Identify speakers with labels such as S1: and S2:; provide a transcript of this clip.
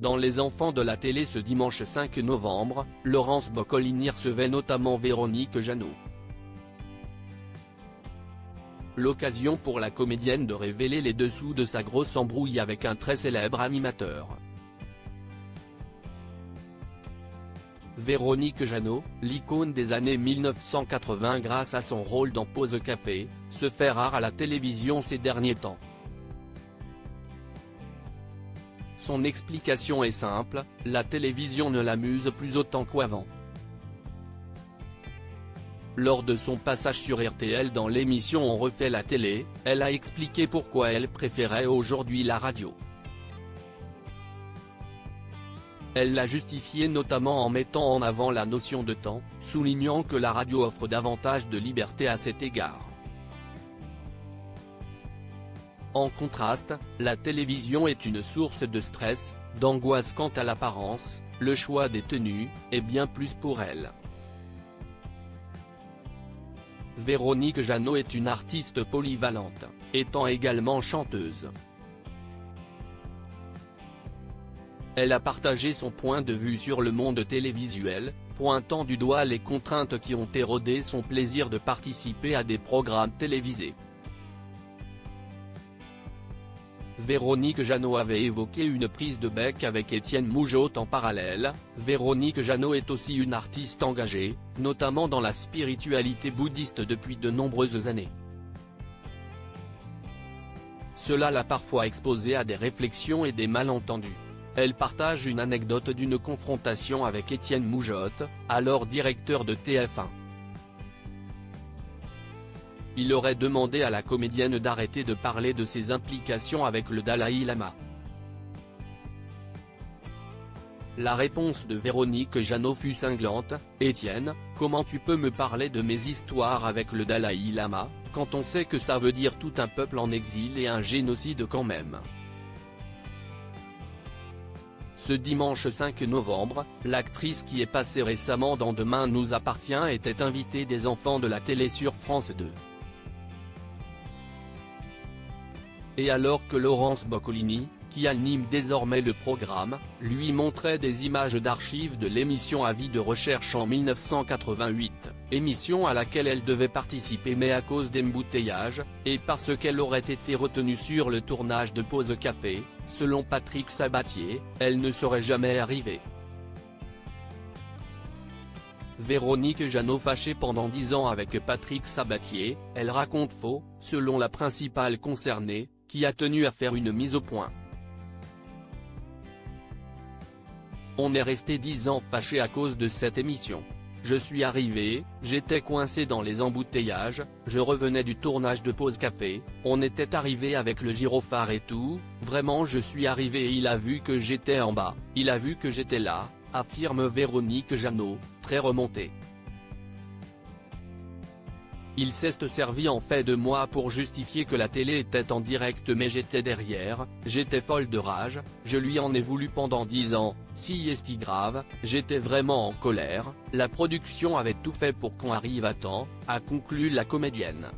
S1: Dans Les enfants de la télé ce dimanche 5 novembre, Laurence Boccolini recevait notamment Véronique Jeannot. L'occasion pour la comédienne de révéler les dessous de sa grosse embrouille avec un très célèbre animateur. Véronique Jeannot, l'icône des années 1980 grâce à son rôle dans Pause Café, se fait rare à la télévision ces derniers temps. Son explication est simple, la télévision ne l'amuse plus autant qu'avant. Lors de son passage sur RTL dans l'émission On refait la télé, elle a expliqué pourquoi elle préférait aujourd'hui la radio. Elle l'a justifié notamment en mettant en avant la notion de temps, soulignant que la radio offre davantage de liberté à cet égard. En contraste, la télévision est une source de stress, d'angoisse quant à l'apparence, le choix des tenues, et bien plus pour elle. Véronique Jeannot est une artiste polyvalente, étant également chanteuse. Elle a partagé son point de vue sur le monde télévisuel, pointant du doigt les contraintes qui ont érodé son plaisir de participer à des programmes télévisés. Véronique Jeannot avait évoqué une prise de bec avec Étienne Moujotte en parallèle. Véronique Jeannot est aussi une artiste engagée, notamment dans la spiritualité bouddhiste depuis de nombreuses années. Cela l'a parfois exposée à des réflexions et des malentendus. Elle partage une anecdote d'une confrontation avec Étienne Moujotte, alors directeur de TF1. Il aurait demandé à la comédienne d'arrêter de parler de ses implications avec le Dalai Lama. La réponse de Véronique Jeannot fut cinglante: « Étienne, comment tu peux me parler de mes histoires avec le Dalai Lama, quand on sait que ça veut dire tout un peuple en exil et un génocide quand même ». Ce dimanche 5 novembre, l'actrice qui est passée récemment dans Demain nous appartient était invitée des enfants de la télé sur France 2. Et alors que Laurence Boccolini, qui anime désormais le programme, lui montrait des images d'archives de l'émission Avis de recherche en 1988, émission à laquelle elle devait participer mais à cause d'embouteillages, et parce qu'elle aurait été retenue sur le tournage de Pause Café, selon Patrick Sabatier, elle ne serait jamais arrivée. Véronique Jeannot fâchée pendant 10 ans avec Patrick Sabatier, elle raconte faux, selon la principale concernée, qui a tenu à faire une mise au point. On est resté 10 ans fâché à cause de cette émission. Je suis arrivé, j'étais coincé dans les embouteillages, je revenais du tournage de Pause Café, on était arrivé avec le gyrophare et tout, vraiment je suis arrivé et il a vu que j'étais en bas, il a vu que j'étais là, affirme Véronique Jeannot, très remontée. Il s'est servi en fait de moi pour justifier que la télé était en direct mais j'étais derrière, j'étais folle de rage, je lui en ai voulu pendant 10 ans, si est grave, j'étais vraiment en colère, la production avait tout fait pour qu'on arrive à temps, a conclu la comédienne.